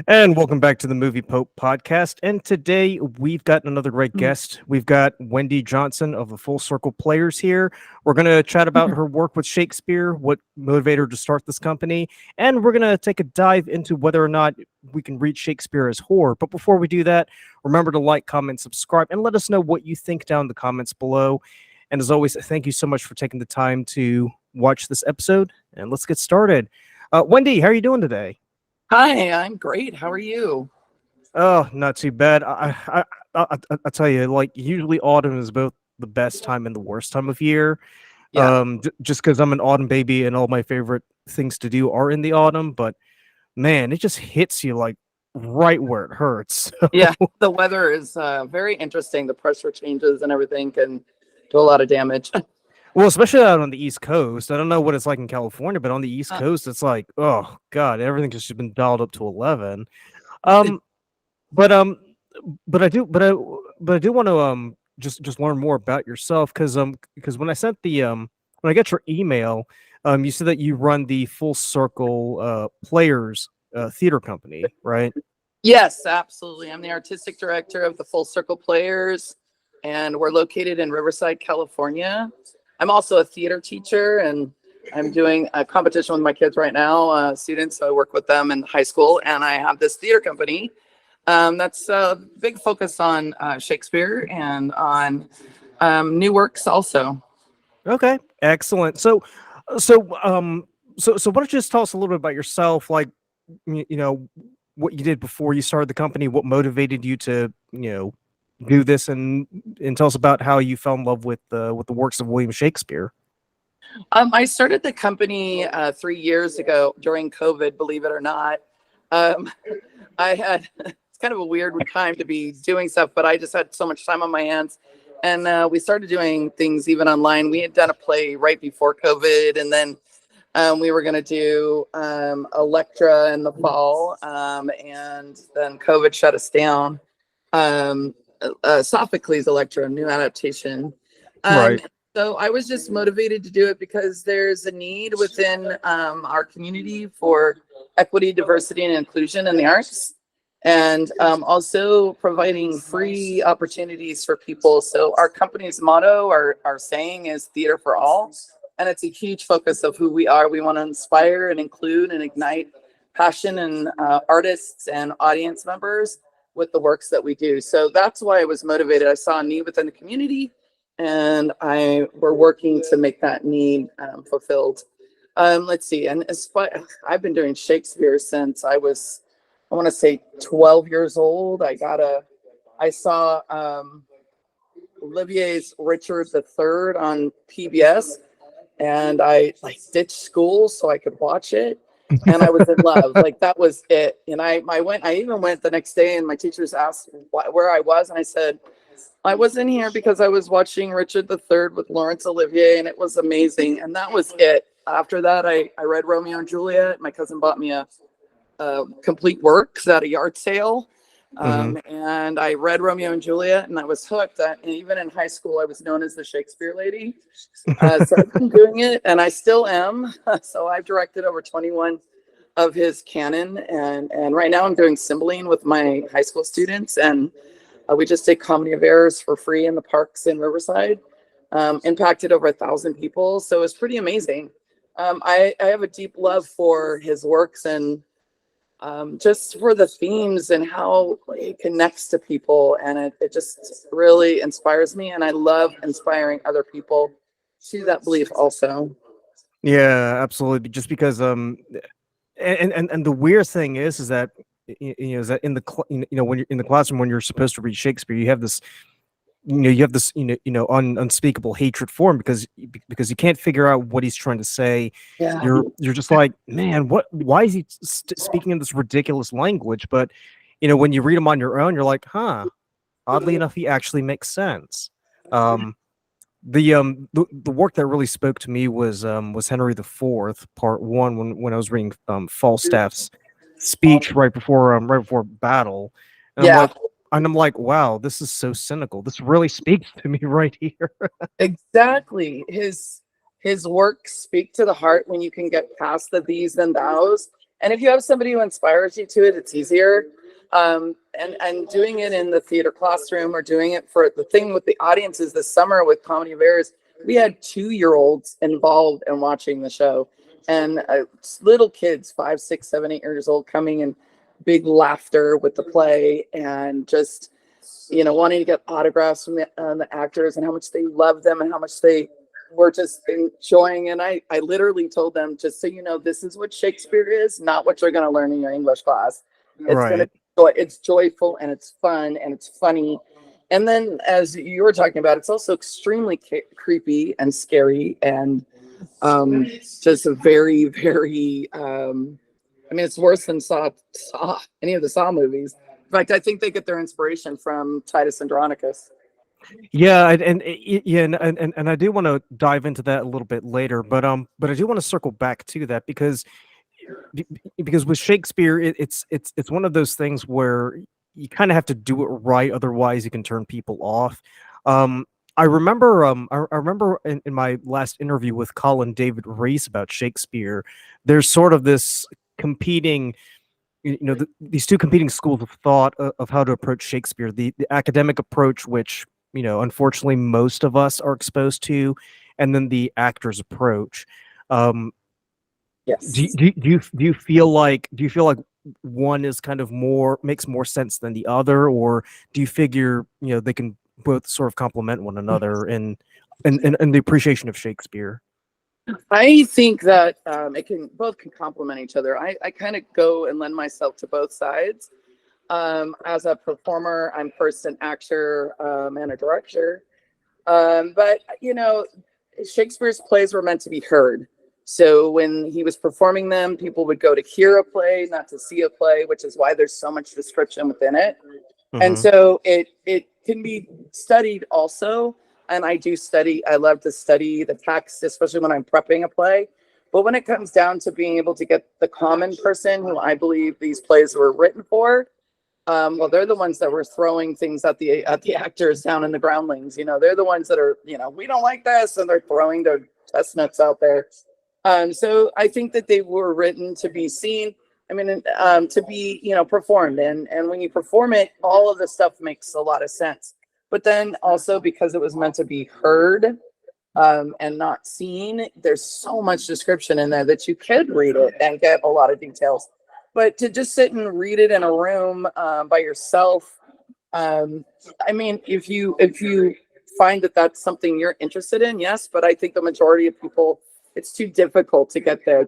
And welcome back to the Movie Pope podcast. And today we've got another great guest. We've got Wendi Johnson of the Full Circle Players here. We're going to chat about her work with Shakespeare, what motivated her to start this company, and we're going to take a dive into whether or not we can read Shakespeare as horror. But before we do that, remember to like, comment, subscribe, and let us know what you think down in the comments below. And as always, thank you so much for taking the time to watch this episode. And let's get started. Wendi, how are you doing today? Hi, I'm great. How are you? Oh, not too bad. I tell you, like usually autumn is both the best time and the worst time of year. Yeah, Just because I'm an autumn baby and all my favorite things to do are in the autumn. But man, it just hits you like right where it hurts. yeah. The weather is very interesting. The pressure changes and everything can do a lot of damage. Well, especially out on the East Coast. I don't know what it's like in California, but on the East Coast, it's like, oh God, everything's just been dialed up to 11. Um, but um, but I do want to just learn more about yourself because when I sent the when I got your email, you said that you run the Full Circle Players theater company, right? Yes, absolutely. I'm the artistic director of the Full Circle Players, and we're located in Riverside, California. I'm also a theater teacher, and I'm doing a competition with my kids right now, students. So I work with them in high school, and I have this theater company. That's a big focus on Shakespeare and on new works also. Okay, excellent. So why don't you just tell us a little bit about yourself, like you know what you did before you started the company, what motivated you to do this, and tell us about how you fell in love with the works of William Shakespeare. I started the company 3 years ago during COVID, believe it or not. Um, I had it's kind of a weird time to be doing stuff, but I just had so much time on my hands. And we started doing things even online. We had done a play right before COVID, and then we were going to do Electra in the fall, and then COVID shut us down. Um, Sophocles' Electra, new adaptation. Um, Right. so I was just motivated to do it because there's a need within our community for equity, diversity, and inclusion in the arts, and also providing free opportunities for people. So our company's motto, our saying is theater for all. And it's a huge focus of who we are. We want to inspire and include and ignite passion in artists and audience members with the works that we do. So that's why I was motivated. I saw a need within the community, and we're working to make that need fulfilled. Let's see. And I've been doing Shakespeare since I was, I want to say 12 years old. I saw Olivier's Richard III on PBS, and I like ditched school so I could watch it. And I was in love. Like that was it. And I even went the next day, and my teachers asked where I was, and I said I was in here because I was watching Richard III with Laurence Olivier, and it was amazing. And that was it. After that, I read Romeo and Juliet. My cousin bought me a complete works at a yard sale. Hmm. And I read Romeo and Juliet, and I was hooked. And even in high school, I was known as the Shakespeare lady. So I've been doing it, and I still am. So I've directed over 21 of his canon, and right now I'm doing Cymbeline with my high school students, and we just did Comedy of Errors for free in the parks in Riverside. Impacted over 1,000 people, so it's pretty amazing. I have a deep love for his works, and just for the themes and how it connects to people, and it just really inspires me, and I love inspiring other people to that belief also. Yeah, absolutely. Just because and the weird thing is that is that in the when you're in the classroom when you're supposed to read Shakespeare, you have this unspeakable hatred for him because you can't figure out what he's trying to say. Yeah. You're just like, man, why is he speaking in this ridiculous language? But when you read him on your own, you're like, huh, oddly enough, he actually makes sense. The work that really spoke to me was Henry IV Part 1 when I was reading Falstaff's speech right before battle, and Yeah, I'm like, wow, this is so cynical. This really speaks to me right here. exactly. His works speak to the heart when you can get past the these and thous And if you have somebody who inspires you to it, it's easier. And doing it in the theater classroom or doing it for the thing with the audiences this summer with Comedy of Errors, we had 2-year-olds involved in watching the show, and little kids, 5, 6, 7, 8 years old, coming in big laughter with the play, and just, wanting to get autographs from the actors and how much they love them and how much they were just enjoying. And I literally told them, just so you know, this is what Shakespeare is, not what you're going to learn in your English class. It's going to it's joyful and it's fun and it's funny. And then, as you were talking about, it's also extremely creepy and scary, and just a very, very, it's worse than Saw, any of the Saw movies. In fact, I think they get their inspiration from Titus Andronicus. Yeah, and I do want to dive into that a little bit later, but I do want to circle back to that because with Shakespeare, it's one of those things where you kind of have to do it right, otherwise you can turn people off. I remember I remember in my last interview with Colin David Reese about Shakespeare, there's sort of this competing, these two competing schools of thought of how to approach Shakespeare: the academic approach, which unfortunately most of us are exposed to, and then the actor's approach. Yes. Do you feel like one is kind of makes more sense than the other, or do you figure they can both sort of complement one another in the appreciation of Shakespeare? I think that both can complement each other. I kind of go and lend myself to both sides. As a performer, I'm first an actor and a director. But Shakespeare's plays were meant to be heard. So when he was performing them, people would go to hear a play, not to see a play, which is why there's so much description within it. And so it can be studied also. And I love to study the text, especially when I'm prepping a play. But when it comes down to being able to get the common person, who I believe these plays were written for, well, they're the ones that were throwing things at the actors down in the groundlings. They're the ones that are, we don't like this, and they're throwing their chestnuts out there. So I think that they were written to be seen. To be, performed. And when you perform it, all of the stuff makes a lot of sense. But then also, because it was meant to be heard and not seen, there's so much description in there that you could read it and get a lot of details. But to just sit and read it in a room by yourself, if you find that that's something you're interested in, yes. But I think the majority of people, it's too difficult to get there.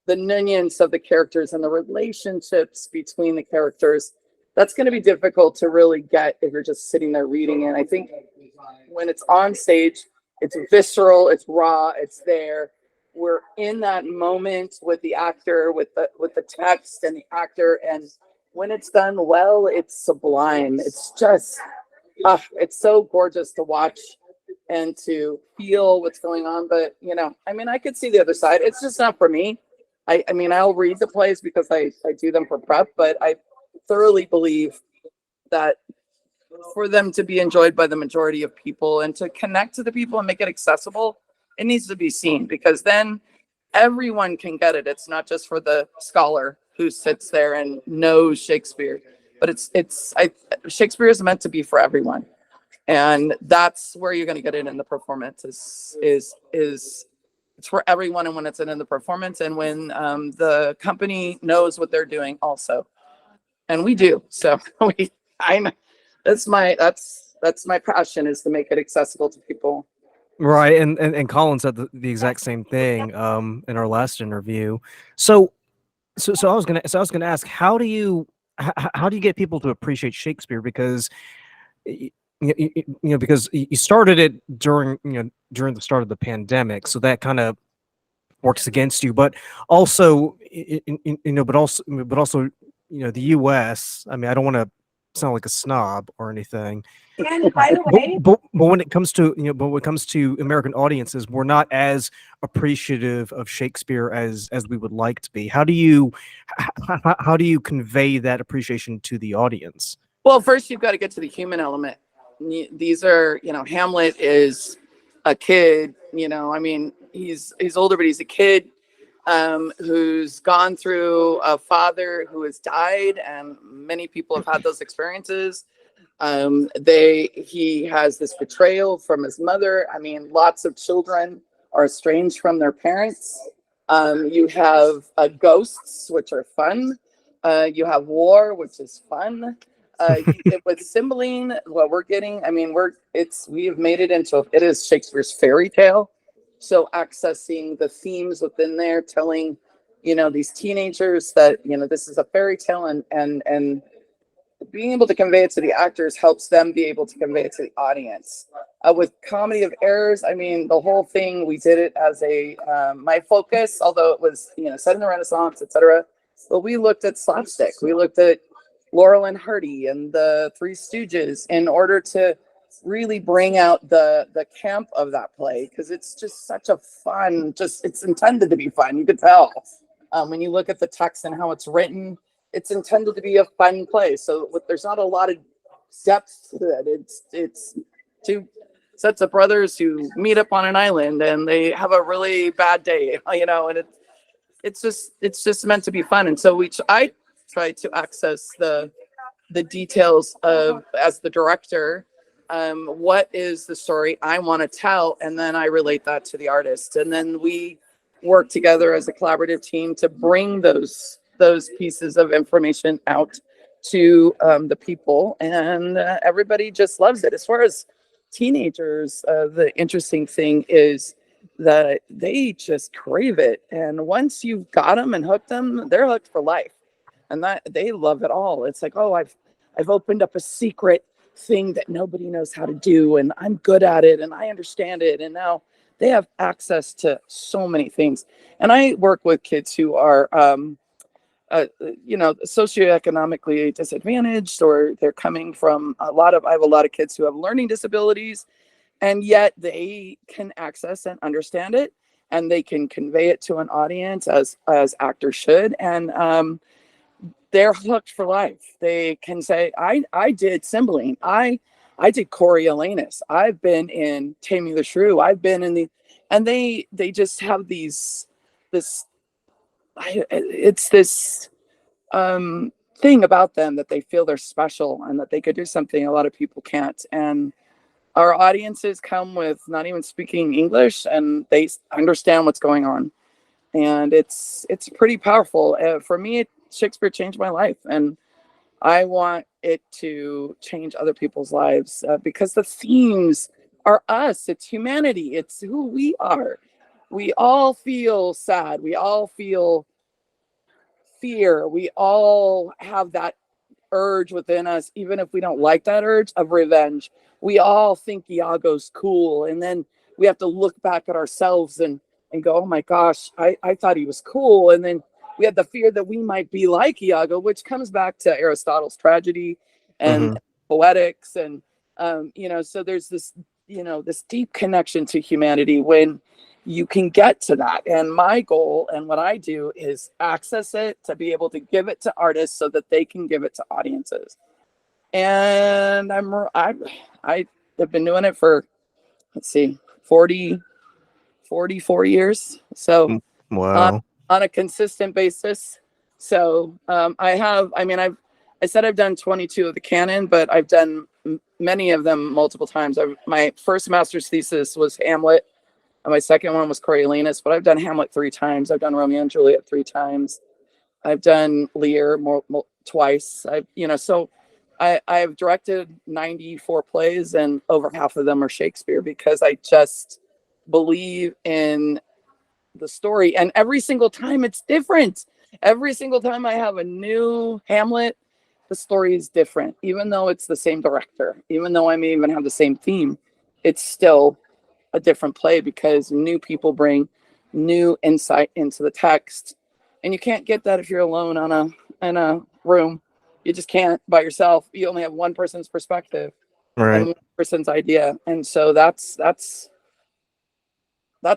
The nuance of the characters and the relationships between the characters, that's going to be difficult to really get if you're just sitting there reading it. I think when it's on stage, it's visceral, it's raw, it's there. We're in that moment with the actor, with the text and the actor, and when it's done well, it's sublime. It's just, it's so gorgeous to watch and to feel what's going on. But I could see the other side. It's just not for me. I'll read the plays because I do them for prep, but I thoroughly believe that for them to be enjoyed by the majority of people and to connect to the people and make it accessible, it needs to be seen, because then everyone can get it. It's not just for the scholar who sits there and knows Shakespeare, but Shakespeare is meant to be for everyone. And that's where you're going to get it in the performance is it's for everyone. And when it's in the performance, and when the company knows what they're doing also, and we do. So that's my passion, is to make it accessible to people. Right, and Colin said the exact same thing in our last interview. So I was gonna ask, how do you get people to appreciate Shakespeare? Because because you started it during the start of the pandemic, so that kind of works against you. But also, but also, the U.S. I don't want to sound like a snob or anything. And by the way, but when it comes to American audiences, we're not as appreciative of Shakespeare as we would like to be. How do you convey that appreciation to the audience? Well, first you've got to get to the human element. These are, Hamlet is a kid. He's older, but he's a kid. who's gone through a father who has died, and many people have had those experiences. He has this betrayal from his mother. I mean, lots of children are estranged from their parents. You have ghosts, which are fun. You have war, which is fun. With Cymbeline, what we're getting, I mean, we have made it into, it is Shakespeare's fairy tale. So accessing the themes within there, telling, these teenagers that, this is a fairy tale, and being able to convey it to the actors helps them be able to convey it to the audience. With Comedy of Errors, I mean, the whole thing, we did it as my focus, although it was, set in the Renaissance, etc. But we looked at slapstick. We looked at Laurel and Hardy and the Three Stooges in order to really bring out the camp of that play, because it's just such a fun, it's intended to be fun. You could tell when you look at the text and how it's written. It's intended to be a fun play. So there's not a lot of depth to it. It's two sets of brothers who meet up on an island and they have a really bad day, and it's just meant to be fun. And so I try to access the details of, as the director, what is the story I want to tell, and then I relate that to the artist, and then we work together as a collaborative team to bring those pieces of information out to the people, and everybody just loves it. As far as teenagers, the interesting thing is that they just crave it, and once you've got them and hooked them, they're hooked for life, and that they love it all. It's like, oh, I've opened up a secret thing that nobody knows how to do, and I'm good at it, and I understand it, and now they have access to so many things. And I work with kids who are socioeconomically disadvantaged, or they're coming from I have a lot of kids who have learning disabilities, and yet they can access and understand it, and they can convey it to an audience as actors should. And they're hooked for life. They can say, I did Cymbeline. I did Coriolanus. I've been in Taming the Shrew. I've been in and they just have this thing about them that they feel they're special and that they could do something a lot of people can't. And our audiences come with not even speaking English, and they understand what's going on. And it's pretty powerful. For me, Shakespeare changed my life, and I want it to change other people's lives, because the themes are us. It's humanity. It's who we are. We all feel sad. We all feel fear. We all have that urge within us, even if we don't like that urge, of revenge. We all think Iago's cool, and then we have to look back at ourselves and go, oh my gosh, I thought he was cool. And then we have the fear that we might be like Iago, which comes back to Aristotle's tragedy and poetics. And, so there's this, this deep connection to humanity when you can get to that. And my goal and what I do is access it to be able to give it to artists so that they can give it to audiences. And I have been doing it for, 44 years. So wow. On a consistent basis. So I said I've done 22 of the canon, but I've done many of them multiple times. My first master's thesis was Hamlet, and my second one was Coriolanus, but I've done Hamlet 3 times. I've done Romeo and Juliet 3 times. I've done Lear twice. I've directed 94 plays, and over half of them are Shakespeare, because I just believe in the story. And every single time it's different. Every single time I have a new Hamlet, the story is different. Even though it's the same director, even though I may even have the same theme, it's still a different play, because new people bring new insight into the text. And you can't get that if you're alone in a room. You just can't by yourself. You only have one person's perspective and one person's idea. And so that's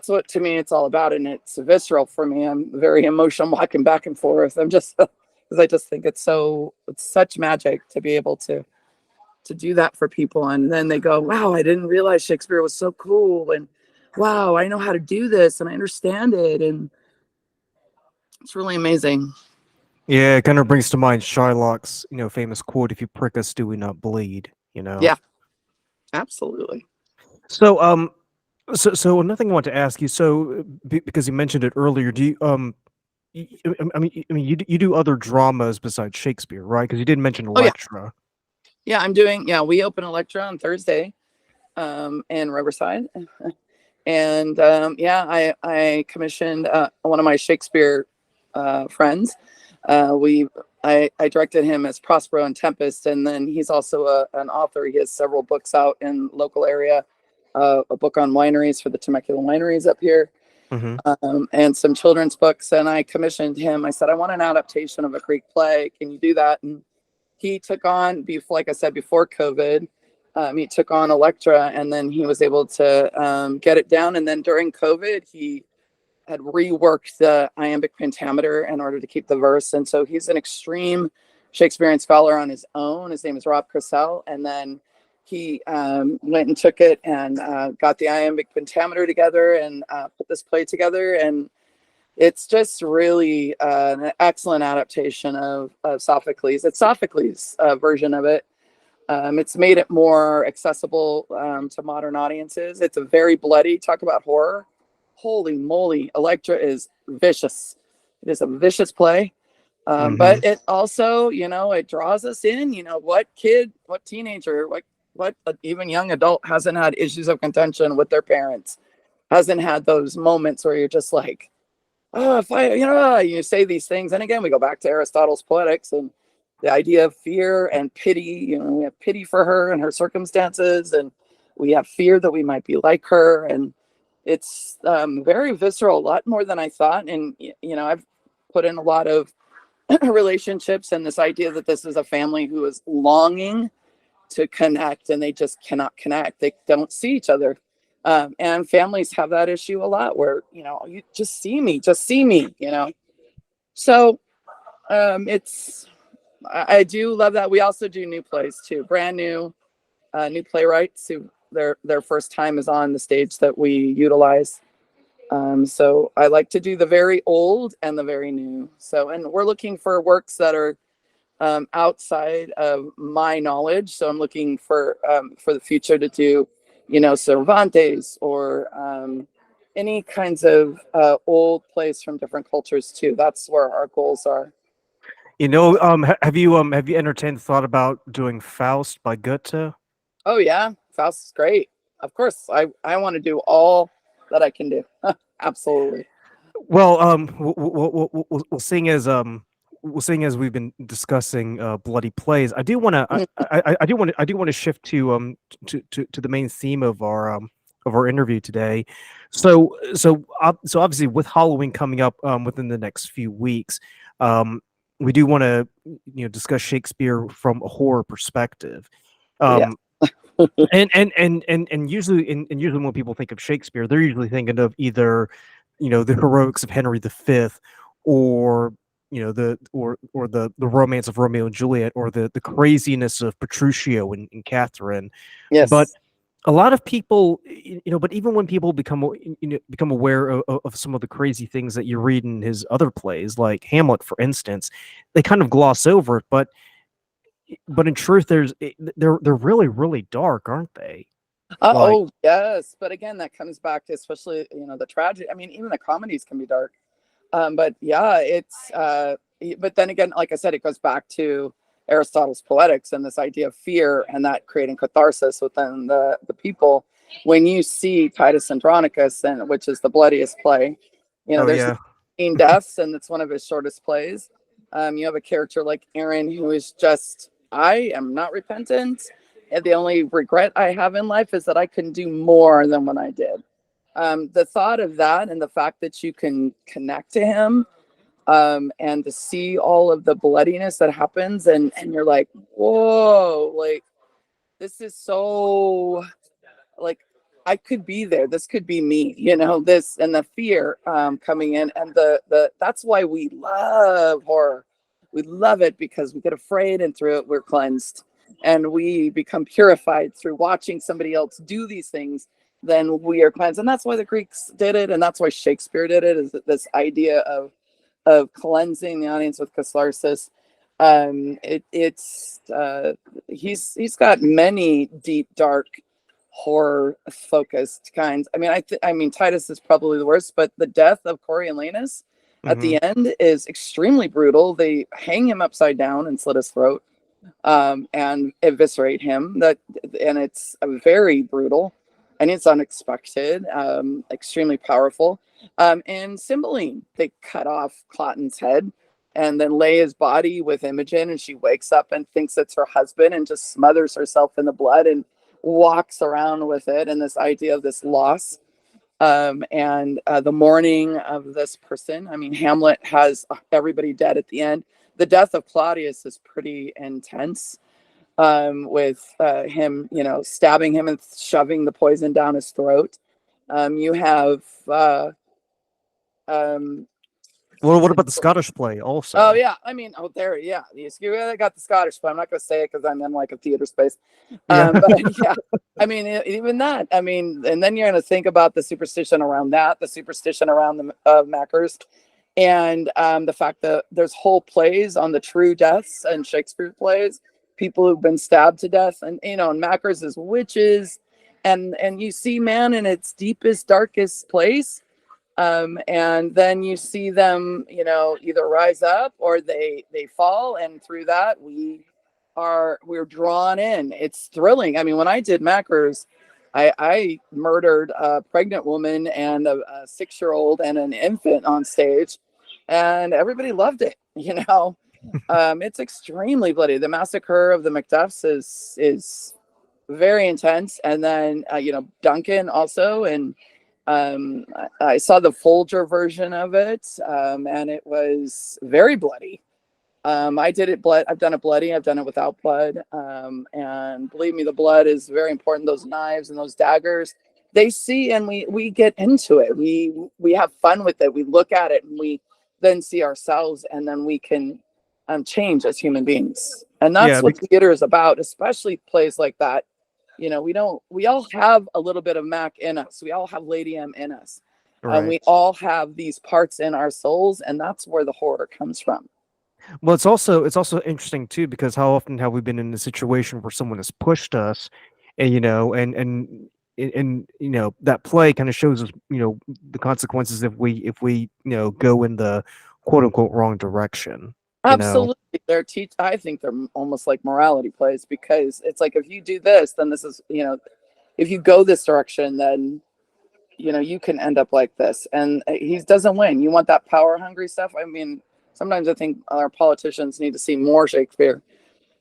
what, to me, it's all about. And it's visceral for me. I'm very emotional walking back and forth. I'm just, because I just think it's such magic to be able to do that for people. And then they go, wow, I didn't realize Shakespeare was so cool. And wow, I know how to do this and I understand it. And It's really amazing. Yeah, it kind of brings to mind Shylock's, famous quote, "If you prick us, do we not bleed?" You know. Yeah, absolutely. So, so another thing I want to ask you. So, because you mentioned it earlier, do you you do other dramas besides Shakespeare, right? Because you did mention Oh yeah, Electra. yeah. I'm doing. Yeah, we open Electra on Thursday, in Riverside, and yeah, I commissioned one of my Shakespeare friends. We I directed him as Prospero and Tempest, and then he's also an author. He has several books out in local area. A book on wineries for the Temecula wineries up here, Hmm. and some children's books. And I commissioned him. I said, I want an adaptation of a Greek play. Can you do that? And he took on, before, like I said, before COVID, he took on Electra, and then he was able to get it down. And then during COVID, he had reworked the iambic pentameter in order to keep the verse. And so he's an extreme Shakespearean scholar on his own. His name is Rob Crissell. And then he went and took it and got the iambic pentameter together and put this play together. And it's just really an excellent adaptation of Sophocles. It's Sophocles' version of it. It's made it more accessible to modern audiences. It's a very bloody, talk about horror. Holy moly, Electra is vicious. It is a vicious play. Hmm. But it also, it draws us in. What kid, what teenager, what even young adult hasn't had issues of contention with their parents, hasn't had those moments where you're just like, oh, if I, you say these things. And again, we go back to Aristotle's Poetics and the idea of fear and pity. We have pity for her and her circumstances, and we have fear that we might be like her. And it's very visceral, a lot more than I thought. And, I've put in a lot of relationships and this idea that this is a family who is longing to connect and they just cannot connect. They don't see each other. And families have that issue a lot where, you just see me. So it's, I do love that. We also do new plays too, brand new playwrights who their first time is on the stage that we utilize. So I like to do the very old and the very new. So, and we're looking for works that are outside of my knowledge. So I'm looking for the future to do, Cervantes or any kinds of old plays from different cultures too. That's where our goals are. Have you entertained the thought about doing Faust by Goethe? Oh yeah, Faust is great. Of course, I want to do all that I can do. Absolutely. Well, seeing as seeing as we've been discussing bloody plays, I do want to I do want to shift to the main theme of our interview today. So obviously with Halloween coming up within the next few weeks, um, we do want to discuss Shakespeare from a horror perspective. Yeah. Um, and usually and usually when people think of Shakespeare, they're usually thinking of either the heroics of Henry V, or the romance of Romeo and Juliet, or the craziness of Petruchio and Catherine. But Yes. a lot of people, but even when people become aware of some of the crazy things that you read in his other plays, like Hamlet, for instance, they kind of gloss over it. But in truth, they're really really dark, aren't they? Like, Oh yes, but again, that comes back to especially the tragedy. I mean, even the comedies can be dark. But yeah, it's but then again, like I said, it goes back to Aristotle's Poetics and this idea of fear and that creating catharsis within the people. When you see Titus Andronicus, and which is the bloodiest play, oh there's yeah. 15 deaths, and it's one of his shortest plays. You have a character like Aaron who is just, I am not repentant, and the only regret I have in life is that I couldn't do more than what I did. The thought of that and the fact that you can connect to him, and to see all of the bloodiness that happens, and you're like, whoa, like this is so, like, I could be there, this could be me, this, and the fear coming in, and the that's why we love horror. We love it because we get afraid, and through it we're cleansed, and we become purified through watching somebody else do these things. Then we are cleansed, and that's why the Greeks did it, and that's why Shakespeare did it, is this idea of of cleansing the audience with catharsis. He's got many deep, dark, horror focused kinds. I mean, I mean, Titus is probably the worst, but the death of Coriolanus at Hmm. the end is extremely brutal. They hang him upside down and slit his throat, and eviscerate him. And it's very brutal, and it's unexpected, extremely powerful. And Cymbeline, they cut off Cloten's head and then lay his body with Imogen, and she wakes up and thinks it's her husband and just smothers herself in the blood and walks around with it, and this idea of this loss, and the mourning of this person. I mean, Hamlet has everybody dead at the end. The death of Claudius is pretty intense, with him, stabbing him and shoving the poison down his throat. You have um, Well, what about the Scottish play oh also? yeah, I mean, oh there, yeah, you got the Scottish, but I'm not going to say it because I'm in like a theater space. Yeah. But yeah, I mean, even that. I mean, and then you're going to think about the superstition around that, the superstition around the Mackers, and the fact that there's whole plays on the true deaths and Shakespeare plays, people who've been stabbed to death, and and Mackers is witches, and you see man in its deepest, darkest place, and then you see them, either rise up or they fall, and through that we're drawn in. It's thrilling. I mean, when I did Mackers, I murdered a pregnant woman and a 6-year-old and an infant on stage, and everybody loved it. It's extremely bloody. The massacre of the Macduffs is very intense, and then Duncan also, and I saw the Folger version of it, and it was very bloody. I did it blood. I've done it bloody. I've done it without blood. And believe me, the blood is very important. Those knives and those daggers, they see, and we get into it. We have fun with it. We look at it, and we then see ourselves, and then we can change as human beings. And Yeah. that's what theater is about, especially plays like that. We all have a little bit of Mac in us. We all have Lady M in us. Right. We all have these parts in our souls, and that's where the horror comes from. Well, it's also interesting too because how often have we been in a situation where someone has pushed us, and that play kind of shows us the consequences if we go in the quote unquote wrong direction. You know. Absolutely. I think they're almost like morality plays, because it's like, if you do this, then this is, if you go this direction, then, you can end up like this. And he doesn't win. You want that power hungry stuff. I mean, sometimes I think our politicians need to see more Shakespeare.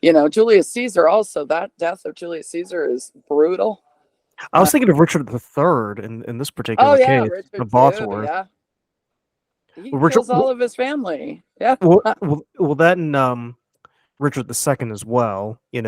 Julius Caesar also, that death of Julius Caesar is brutal. I was thinking of Richard the Third in this Oh particular yeah, case, the Richard too. Bosworth. Yeah. He Well, Richard, kills all of his family. Yeah. that and Richard the Second as well. Yeah,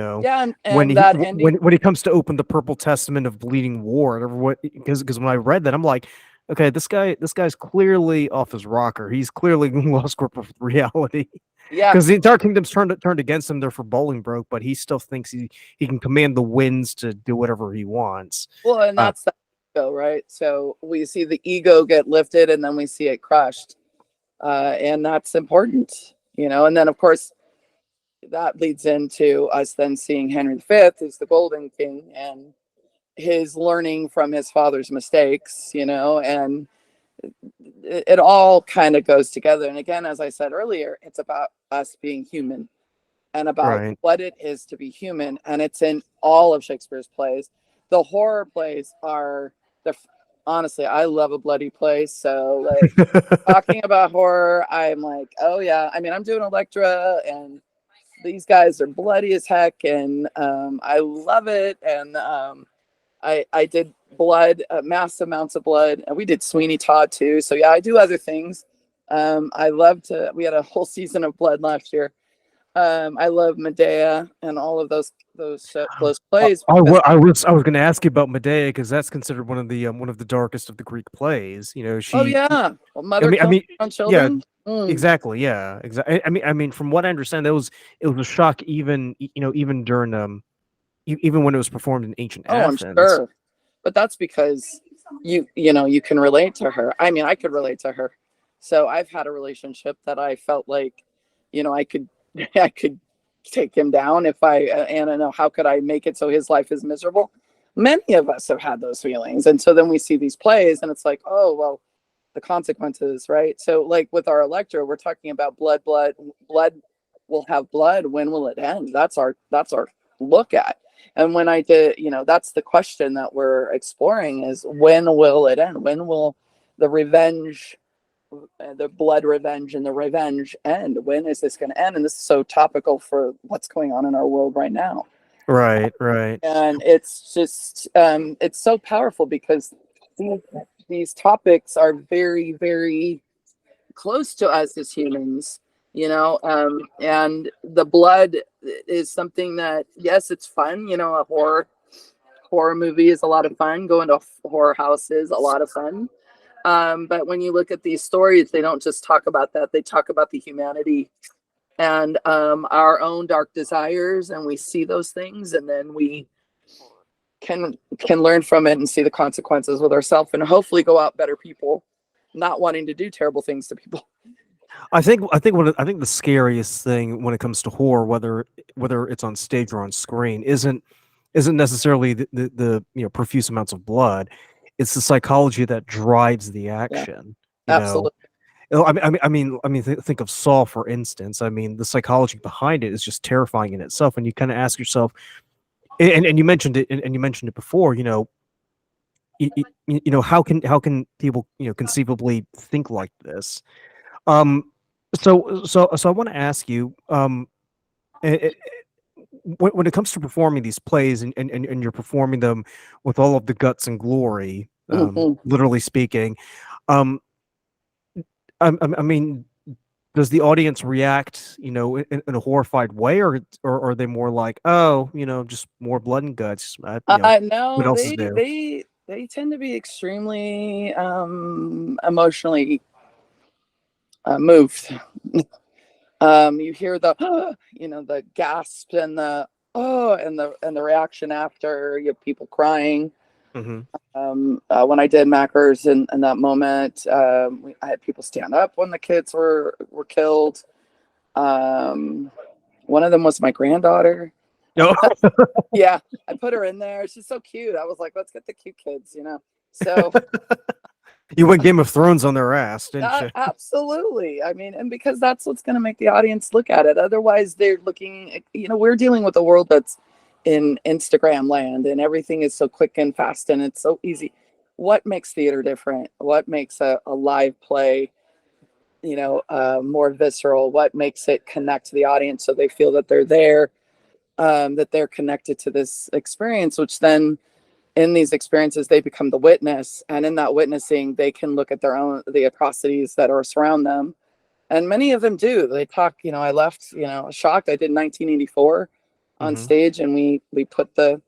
and, When and he that when ending. when he comes to open the Purple Testament of bleeding war, and everyone, because when I read that, I'm like, okay, this guy's clearly off his rocker. He's clearly lost grip of reality. Yeah. Because the entire kingdom's turned against him. Therefore, Bolingbroke, but he still thinks he can command the winds to do whatever he wants. Well, and Uh, that's the ego, right? So we see the ego get lifted, and then we see it crushed. And that's important, and then of course that leads into us then seeing Henry V, who's the Golden King, and his learning from his father's mistakes, and it all kind of goes together. And again, as I said earlier, it's about us being human, and about right. what it is to be human. And it's in all of Shakespeare's plays. The horror plays are the honestly, I love a bloody play. So like, talking about horror, I'm like, oh yeah. I mean, I'm doing Electra, and these guys are bloody as heck, and I love it. And I did blood, mass amounts of blood, and we did Sweeney Todd too. So yeah, I do other things. I love to. We had a whole season of blood last year. I love Medea and all of those plays, because I was going to ask you about Medea because that's considered one of the darkest of the Greek plays. oh She. yeah, well, I mother mean, I killing mean, her own yeah, children. exactly, yeah, exactly. I mean, from what I understand, it was a shock even during even when it was performed in ancient Oh, I'm Athens. sure, but that's because you can relate to her. I mean, I could relate to her. So I've had a relationship that I felt like, I could, I could take him down if and I know how could I make it so his life is miserable. Many of us have had those feelings. And so then we see these plays and it's like, oh, well, the consequences, right? So like with our elector, we're talking about blood will have blood. When will it end? That's our look at. And when I did, that's the question that we're exploring is when will it end? When will the revenge, the blood revenge and the revenge end? When is this going to end? And this is so topical for what's going on in our world right now. Right, right. And it's just, it's so powerful because these topics are very, very close to us as humans, and the blood is something that, yes, it's fun. A horror movie is a lot of fun. Going to horror houses, a lot of fun. But when you look at these stories, they don't just talk about that. They talk about the humanity and our own dark desires, and we see those things, and then we can learn from it and see the consequences with ourselves, and hopefully go out better people, not wanting to do terrible things to people. I think the scariest thing when it comes to horror, whether it's on stage or on screen, isn't necessarily the profuse amounts of blood. It's the psychology that drives the Yeah, action. You know, absolutely. think of Saw, for instance. I mean, the psychology behind it is just terrifying in itself, and you kind of ask yourself, and you mentioned it, and you mentioned it before. How can people conceivably think like this? Um, so I want to ask you, eh, eh, when it comes to performing these plays, and you're performing them with all of the guts and glory, Mhm. literally speaking, um, I mean, does the audience react, in a horrified way, or are they more like, oh, just more blood and guts? What No, else is new? they tend to be extremely emotionally moved. You hear the the gasp and the oh and the reaction after. You have people crying. Hmm. When I did Mackers in that moment, I had people stand up when the kids were killed. Um, One of them was my granddaughter. No. Yeah, I put her in there. She's so cute. I was like, let's get the cute kids. So You went Game of Thrones on their ass, didn't you? absolutely. I mean, and because that's what's going to make the audience look at it. Otherwise, they're looking. We're dealing with a world that's in Instagram land, and everything is so quick and fast, and it's so easy. What makes theater different? What makes a live play, more visceral? What makes it connect to the audience so they feel that they're there, that they're connected to this experience, which then in these experiences they become the witness, and in that witnessing they can look at the atrocities that are surround them, and many of them do. They talk. I left shocked. I did 1984 on Hmm. stage, and we put the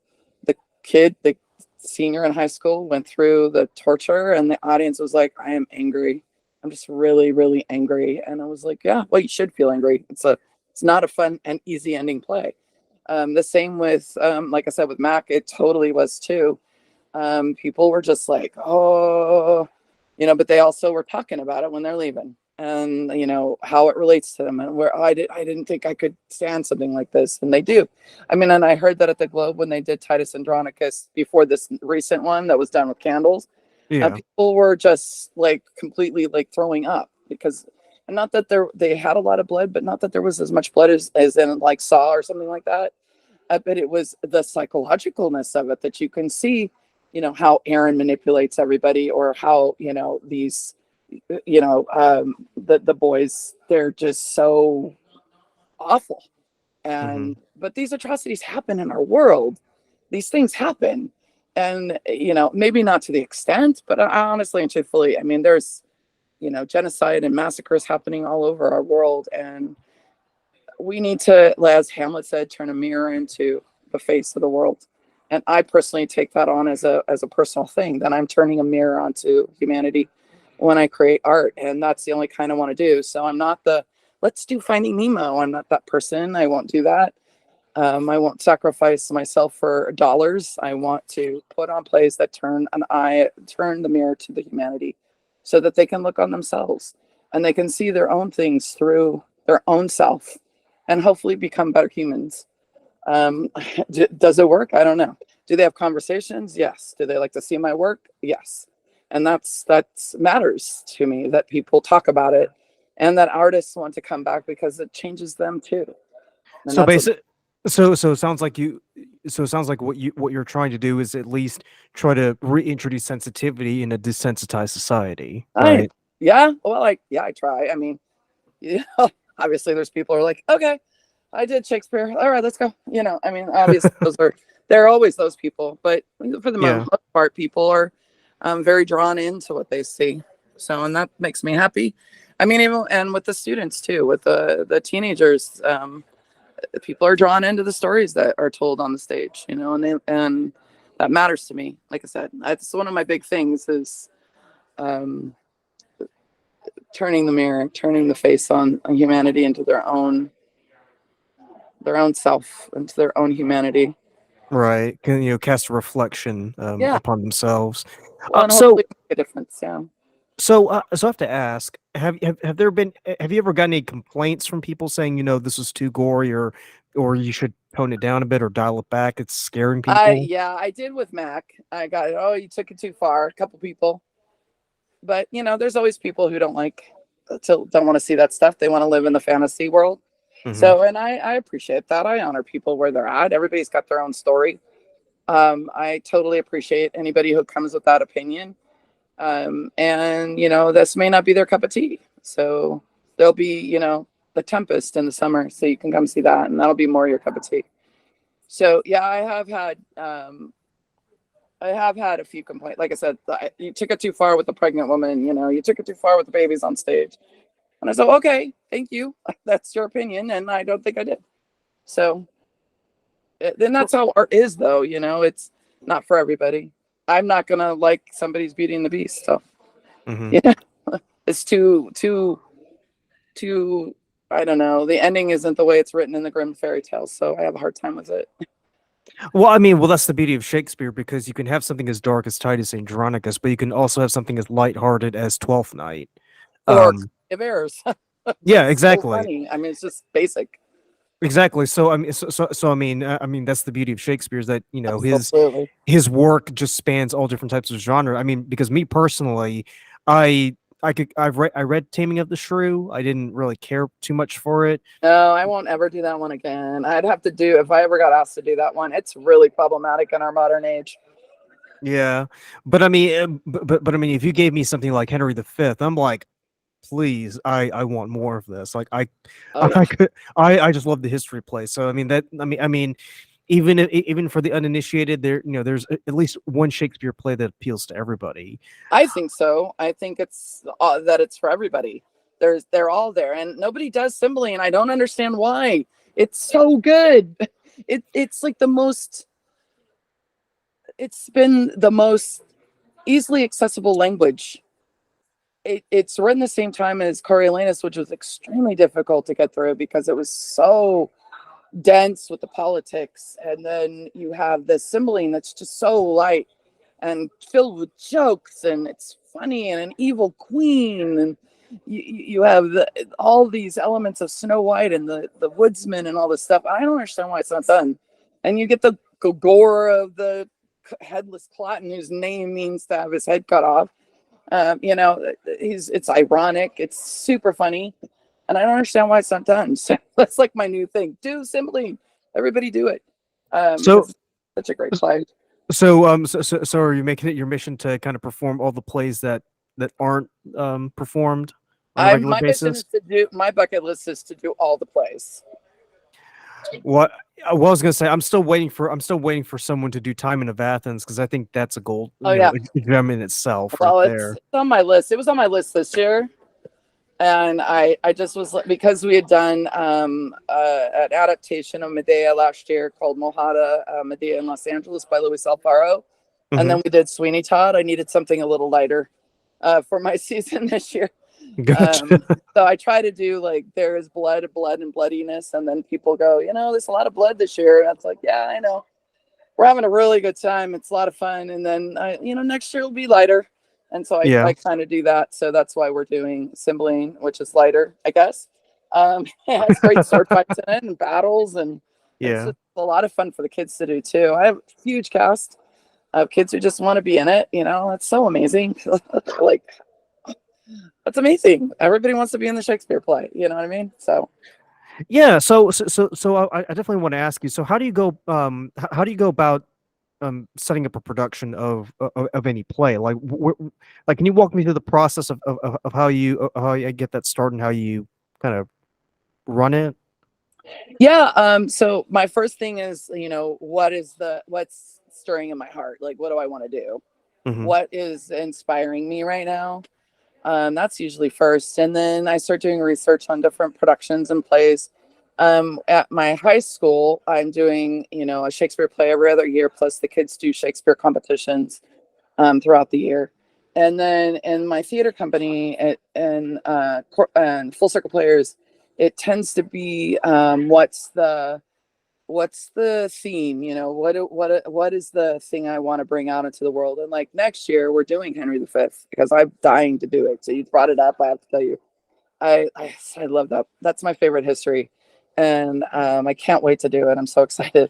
kid, the senior in high school, went through the torture, and the audience was like, I am angry. I'm just really, really angry. And I was like, yeah, well, you should feel angry. It's not a fun and easy ending play. The same with, like I said, with Mac, it totally was too. People were just like, oh, but they also were talking about it when they're leaving, and how it relates to them, and where I didn't think I could stand something like this, and they do. I mean, and I heard that at the Globe when they did Titus Andronicus before this recent one that was done with candles, Yeah. people were just like completely like throwing up because, and not that they had a lot of blood, but not that there was as much blood as in like Saw or something like that. But it was the psychologicalness of it that you can see, how Aaron manipulates everybody, or how, these, the boys, they're just so awful. Hmm. But these atrocities happen in our world. These things happen. And, maybe not to the extent, but I honestly and truthfully, I mean, there's, genocide and massacres happening all over our world. And we need to, as Hamlet said, turn a mirror into the face of the world. And I personally take that on as a personal thing, that I'm turning a mirror onto humanity when I create art. And that's the only kind I want to do. So I'm not let's do Finding Nemo. I'm not that person. I won't do that. I won't sacrifice myself for dollars. I want to put on plays that turn the mirror to the humanity so that they can look on themselves. and they can see their own things through their own self and hopefully become better humans. Um, does it work? I don't know. Do they have conversations? Yes. Do they like to see my work? Yes. And that's matters to me, that people talk about it and that artists want to come back because it changes them too. And So that's what basic so it sounds like what you're trying to do is at least try to reintroduce sensitivity in a desensitized society, I, right? yeah, well, I try. I mean, obviously there's people who are like, okay, I did Shakespeare. All right, let's go. I mean, obviously there are always those people, but for the Yeah. most part, people are very drawn into what they see. So, and that makes me happy. I mean, even and with the students too, with the teenagers, people are drawn into the stories that are told on the stage, and that matters to me. Like I said, that's one of my big things is um, turning the mirror, turning the face on humanity into their own self, into their own humanity. Right. Can cast a reflection Yeah. upon themselves. Well, and So hopefully make a difference. Yeah. so I have to ask, have you ever gotten any complaints from people saying, this is too gory or you should tone it down a bit or dial it back? It's scaring people. I did with Mac. I got it. Oh, you took it too far. A couple people, but there's always people who don't want to see that stuff. They want to live in the fantasy world. Hmm. So, and I appreciate that. I honor people where they're at. Everybody's got their own story. I totally appreciate anybody who comes with that opinion. And this may not be their cup of tea. So there'll be, the Tempest in the summer, so you can come see that, and that'll be more your cup of tea. So yeah, I have had a few complaints. Like I said, you took it too far with the pregnant woman. You took it too far with the babies on stage. And I said, okay, thank you. That's your opinion, and I don't think I did. So then that's how art is, though. It's not for everybody. I'm not gonna like somebody's Beauty and the Beast. So Hmm. yeah, it's too. I don't know. The ending isn't the way it's written in the Grimm fairy tales, so I have a hard time with it. Well, I mean, that's the beauty of Shakespeare because you can have something as dark as Titus Andronicus, but you can also have something as lighthearted as Twelfth Night. Or Um, of errors. yeah, It's so exactly. funny. I mean, it's just basic. Exactly. So I mean, I mean, that's the beauty of Shakespeare is that Absolutely. his work just spans all different types of genre. I mean, because me personally, I I read Taming of the Shrew. I didn't really care too much for it. No, I won't ever do that one again. I'd have to do if I ever got asked to do that one. It's really problematic in our modern age. Yeah, but I mean, but I mean, if you gave me something like Henry V, I'm like, please, I want more of this. Like Oh yeah. I could I just love the history play. So I mean, even for the uninitiated, there's at least one Shakespeare play that appeals to everybody. I think so. I think it's that it's for everybody. They're all there, and nobody does Cymbeline. I don't understand why. It's so good. It's like the most. It's been the most easily accessible language. It's written the same time as Coriolanus, which was extremely difficult to get through because it was so dense with the politics. And then you have the Cymbeline that's just so light and filled with jokes, and it's funny, and an evil queen, and you have all these elements of Snow White and the woodsman and all this stuff. I don't understand why it's not done. And you get the gore of the headless Cloten, whose name means to have his head cut off. It's ironic, it's super funny, and I don't understand why it's not done. So that's like my new thing. Do Cymbeline. Everybody do it. So Because it's such a great play. so are you making it your mission to kind of perform all the plays that aren't performed on a I regular My mission basis? is to do my bucket list is to do all the plays. What well, I was gonna say, I'm still waiting for someone to do Timon of Athens because I think that's a gold, Oh yeah. gem in itself right Well, it's there. on my list. It was on my list this year. And I just was because we had done an adaptation of Medea last year called Mojada, Medea in Los Angeles by Louis Alfaro. And Hmm. then we did Sweeney Todd. I needed something a little lighter for my season this year. Gotcha. So I try to do like there is blood, and bloodiness. And then people go, there's a lot of blood this year. And it's like, yeah, I know. We're having a really good time. It's a lot of fun. And then, next year will be lighter. And so Yeah. I kind of do that. So that's why we're doing Cymbeline, which is lighter, I guess. It has great sword fights in it and battles, and it's Yeah. just a lot of fun for the kids to do too. I have a huge cast of kids who just want to be in it. You know, it's so amazing. Like, that's amazing. Everybody wants to be in the Shakespeare play. You know what I mean? So Yeah. So I definitely want to ask you. So how do you go? How do you go about setting up a production of any play? Like, like, can you walk me through the process of how you get that started and how you kind of run it? yeah. So my first thing is, what's stirring in my heart? Like, what do I want to do? Hmm. What is inspiring me right now? That's usually first. And then I start doing research on different productions and plays. At my high school, I'm doing, a Shakespeare play every other year, plus the kids do Shakespeare competitions throughout the year. And then in my theater company and Full Circle Players, it tends to be what's the theme, what is the thing I want to bring out into the world. And like next year we're doing Henry V because I'm dying to do it. So you brought it up, I have to tell you, I love that. That's my favorite history, and I can't wait to do it. I'm so excited.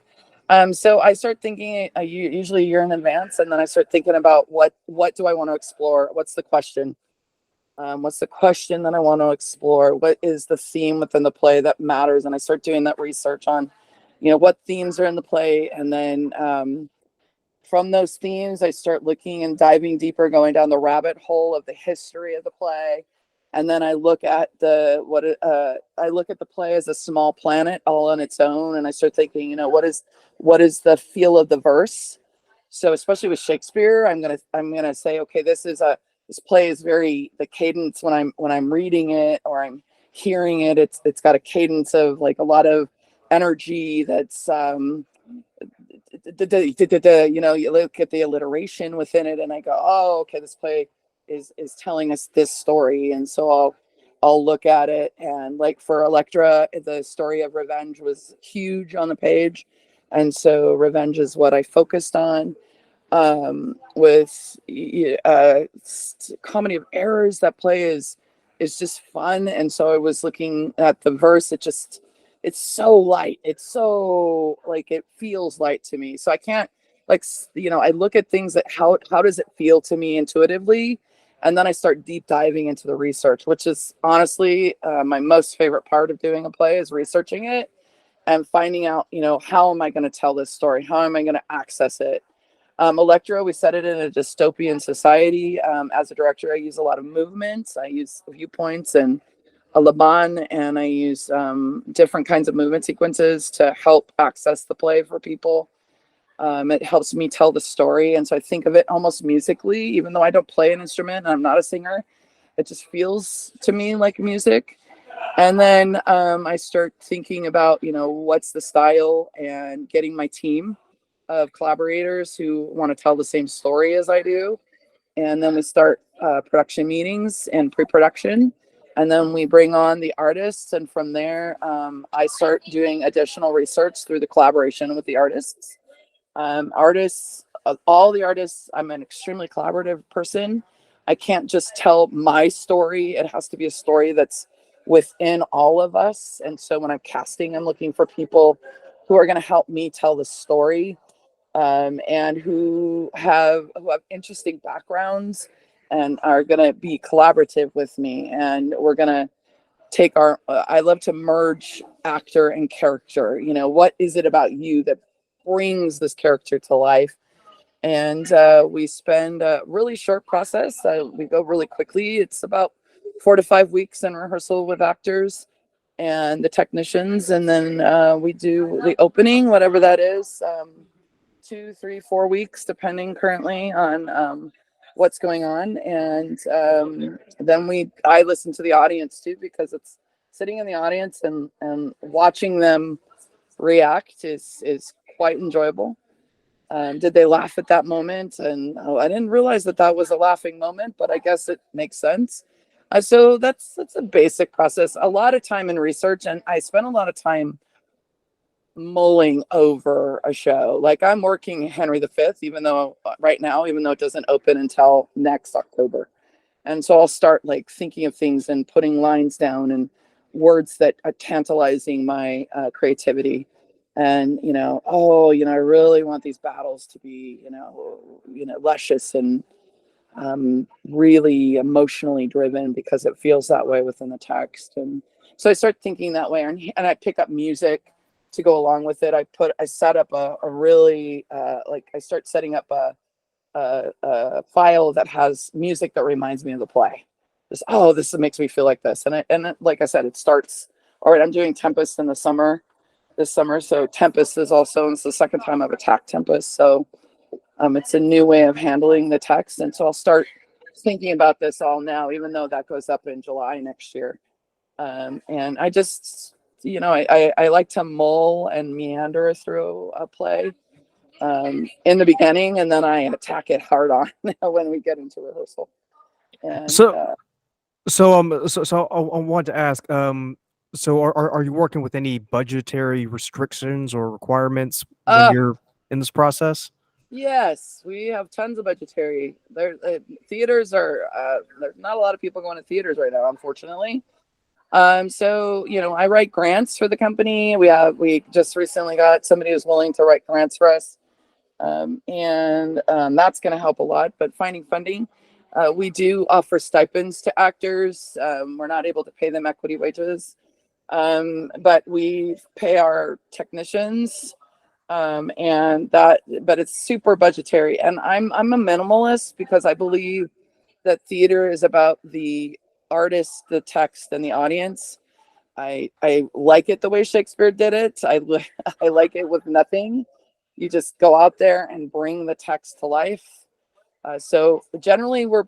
So I start thinking usually a year in advance, and then I start thinking about what do I want to explore. What's the question that I want to explore? What is the theme within the play that matters? And I start doing that research on, what themes are in the play. And then from those themes, I start looking and diving deeper, going down the rabbit hole of the history of the play. And then I look at the play as a small planet all on its own. And I start thinking, what is the feel of the verse? So especially with Shakespeare, I'm gonna say, okay, this play is very, the cadence when I'm reading it or I'm hearing it, it's got a cadence of like a lot of energy that's you look at the alliteration within it and I go, oh, okay, this play is telling us this story. And so I'll look at it, and like for Electra, the story of revenge was huge on the page. And so revenge is what I focused on. With comedy of errors, that play is just fun. And so I was looking at the verse, it's so light, it's so like, it feels light to me. So I can't, like, I look at things that how does it feel to me intuitively, and then I start deep diving into the research, which is honestly my most favorite part of doing a play, is researching it and finding out, how am I going to tell this story, how am I going to access it. Electro, we set it in a dystopian society. As a director, I use a lot of movements. I use viewpoints and a Laban, and I use different kinds of movement sequences to help access the play for people. It helps me tell the story. And so I think of it almost musically, even though I don't play an instrument and I'm not a singer. It just feels to me like music. And then I start thinking about, what's the style, and getting my team of collaborators who want to tell the same story as I do. And then we start production meetings and pre-production. And then we bring on the artists. And from there, I start doing additional research through the collaboration with the artists. All the artists, I'm an extremely collaborative person. I can't just tell my story. It has to be a story that's within all of us. And so when I'm casting, I'm looking for people who are going to help me tell the story, and who have interesting backgrounds and are going to be collaborative with me. And we're going to take I love to merge actor and character. What is it about you that brings this character to life? And we spend a really short process. We go really quickly. It's about 4 to 5 weeks in rehearsal with actors and the technicians. And then we do the opening, whatever that is, 2, 3, 4 weeks, depending currently on what's going on. And then I listen to the audience too, because it's sitting in the audience and watching them react is quite enjoyable. Did they laugh at that moment? And I didn't realize that was a laughing moment, but I guess it makes sense. So that's a basic process. A lot of time in research, and I spent a lot of time mulling over a show. Like I'm working Henry V, even though it doesn't open until next October. And so I'll start like thinking of things and putting lines down and words that are tantalizing my creativity. And, I really want these battles to be, luscious and really emotionally driven because it feels that way within the text. And so I start thinking that way, and I pick up music to go along with it. I set up a really I start setting up a file that has music that reminds me of the play. This makes me feel like this, like I said, it starts. All right, I'm doing Tempest in this summer. So Tempest is also, it's the second time I've attacked Tempest. So it's a new way of handling the text. And so I'll start thinking about this all now, even though that goes up in July next year. And I just, I like to mull and meander through a play in the beginning, and then I attack it hard on when we get into rehearsal. And So I want to ask, so are you working with any budgetary restrictions or requirements when you're in this process? Yes, we have tons of budgetary. Theaters are there's not a lot of people going to theaters right now, unfortunately. So I write grants for the company. We just recently got somebody who's willing to write grants for us, and that's going to help a lot. But finding funding, we do offer stipends to actors. We're not able to pay them equity wages, but we pay our technicians. But it's super budgetary, and I'm a minimalist because I believe that theater is about the artist, the text, and the audience. I like it the way Shakespeare did it. I like it with nothing. You just go out there and bring the text to life. So generally we're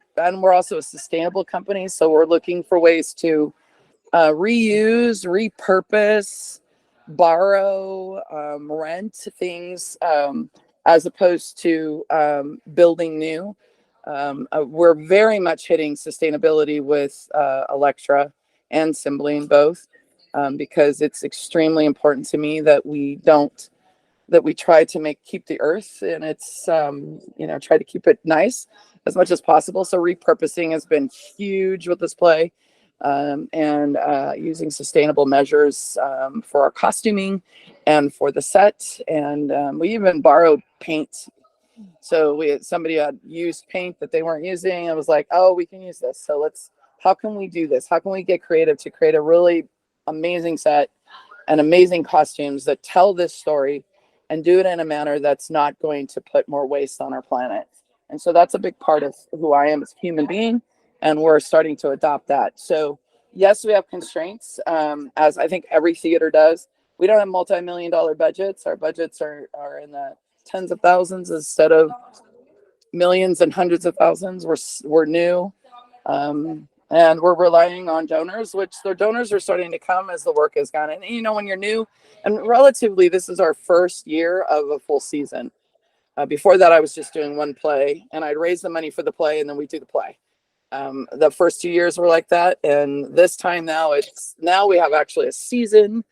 also a sustainable company, so we're looking for ways to reuse, repurpose, borrow, rent things, as opposed to building new. We're very much hitting sustainability with Electra and Cymbeline both, because it's extremely important to me that we try to keep the earth, and it's try to keep it nice as much as possible. So repurposing has been huge with this play, and using sustainable measures for our costuming and for the set. And we even borrowed paint. So somebody had used paint that they weren't using. I was like, oh, we can use this. So how can we do this? How can we get creative to create a really amazing set and amazing costumes that tell this story and do it in a manner that's not going to put more waste on our planet? And so that's a big part of who I am as a human being, and we're starting to adopt that. So yes, we have constraints, as I think every theater does. We don't have multi-million-dollar budgets. Our budgets are in the tens of thousands instead of millions and hundreds of thousands. We're new, and we're relying on donors, which the donors are starting to come as the work has gone. And when you're new, and relatively, this is our first year of a full season. Before that, I was just doing one play, and I'd raise the money for the play, and then we do the play. The first 2 years were like that, and this time now we have actually a season,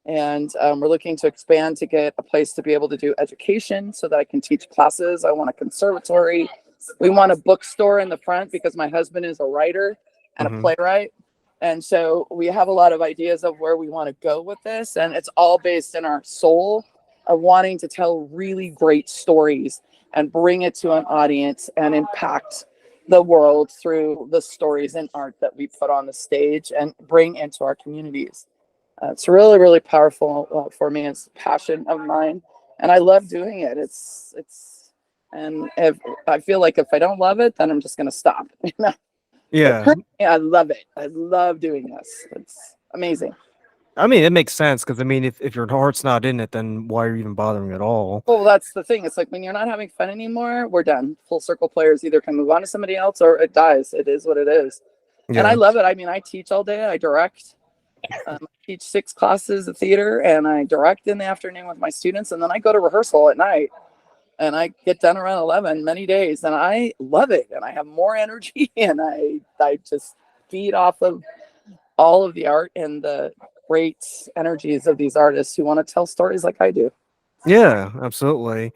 and we're looking to expand to get a place to be able to do education so that I can teach classes. I want a conservatory. We want a bookstore in the front because my husband is a writer and a playwright. And so we have a lot of ideas of where we want to go with this. And it's all based in our soul of wanting to tell really great stories and bring it to an audience and impact the world through the stories and art that we put on the stage and bring into our communities. It's really, really powerful for me. It's a passion of mine, and I love doing it. And if I feel like if I don't love it, then I'm just going to stop. Yeah. I love it. I love doing this. It's amazing. I mean, it makes sense because if your heart's not in it, then why are you even bothering at all? Well, that's the thing. It's like when you're not having fun anymore, we're done. Full circle players either can move on to somebody else or it dies. It is what it is. Yeah. And I love it. I mean, I teach all day. I direct. I teach 6 classes of theater, and I direct in the afternoon with my students, and then I go to rehearsal at night, and I get done around 11 many days, and I love it, and I have more energy, and I just feed off of all of the art and the great energies of these artists who want to tell stories like I do. Yeah, absolutely.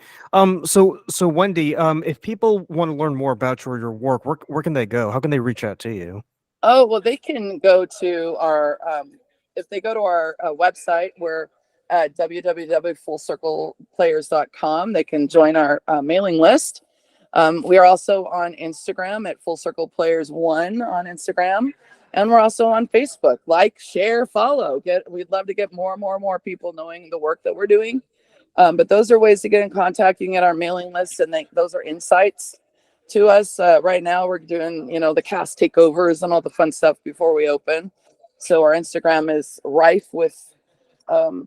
So Wendy, if people want to learn more about your work, where can they go? How can they reach out to you? Oh, well, they can go to our, if they go to our website, we're at www.fullcircleplayers.com. They can join our mailing list. We are also on Instagram at Full Circle Players 1 on Instagram. And we're also on Facebook. Like, share, follow. We'd love to get more and more and more people knowing the work that we're doing. But those are ways to get in contact. You can get our mailing list, and those are insights to us. Right now, we're doing, the cast takeovers and all the fun stuff before we open. So our Instagram is rife with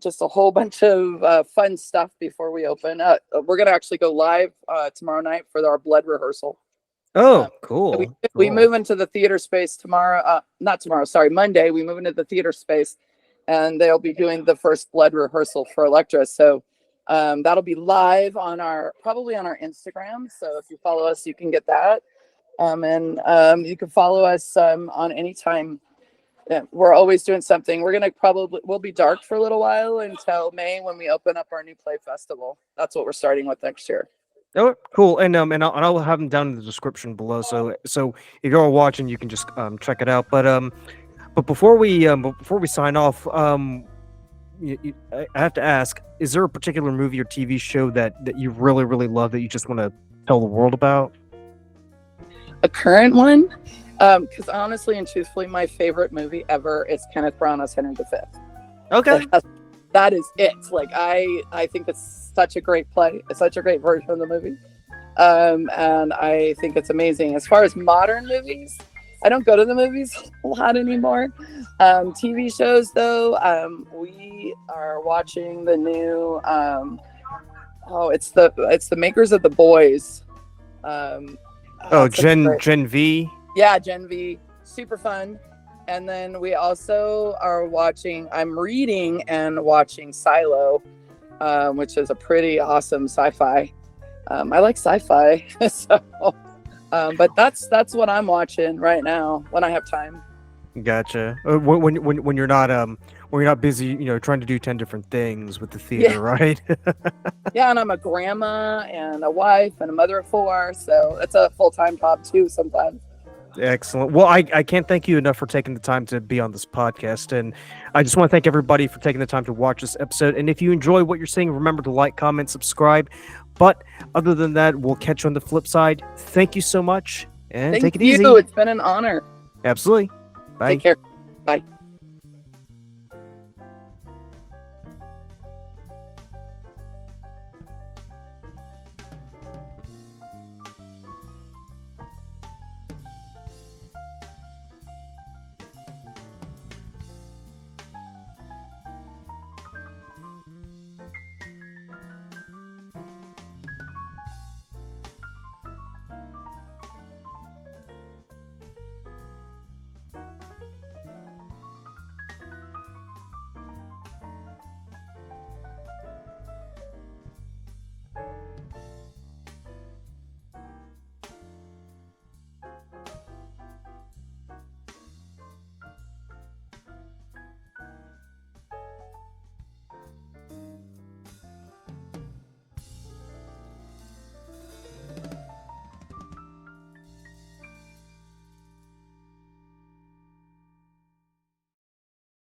just a whole bunch of fun stuff before we open. We're going to actually go live tomorrow night for our blood rehearsal. Oh, We, cool. we Cool. move into the theater space tomorrow. Not tomorrow, sorry, Monday. We move into the theater space, and they'll be doing the first blood rehearsal for Electra. So that'll be live probably on our Instagram. So if you follow us, you can get that. And you can follow us on anytime. Yeah, we're always doing something. We'll be dark for a little while until May when we open up our new play festival. That's what we're starting with next year. Oh, cool. And I'll have them down in the description below. So if you're watching, you can just check it out. But before we sign off, I have to ask: is there a particular movie or TV show that you really really love that you just want to tell the world about? A current one, because honestly and truthfully, my favorite movie ever is Kenneth Branagh's Henry V. Okay. That is it. Like I think it's such a great play. It's such a great version of the movie, and I think it's amazing. As far as modern movies, I don't go to the movies a lot anymore. TV shows, though, we are watching the new. It's the makers of The Boys. Gen V. Yeah, Gen V, super fun. And then we also are I'm reading and watching Silo, which is a pretty awesome sci-fi. I like sci-fi, so but that's what I'm watching right now when I have time. Gotcha. When you're not busy, trying to do 10 different things with the theater, right? Yeah, and I'm a grandma and a wife and a mother of 4, so it's a full-time job too sometimes. Excellent. Well, I can't thank you enough for taking the time to be on this podcast, and I just want to thank everybody for taking the time to watch this episode. And if you enjoy what you're seeing, remember to like, comment, subscribe. But other than that, we'll catch you on the flip side. Thank you so much, and take it easy. It's been an honor. Absolutely. Bye. Take care. Bye.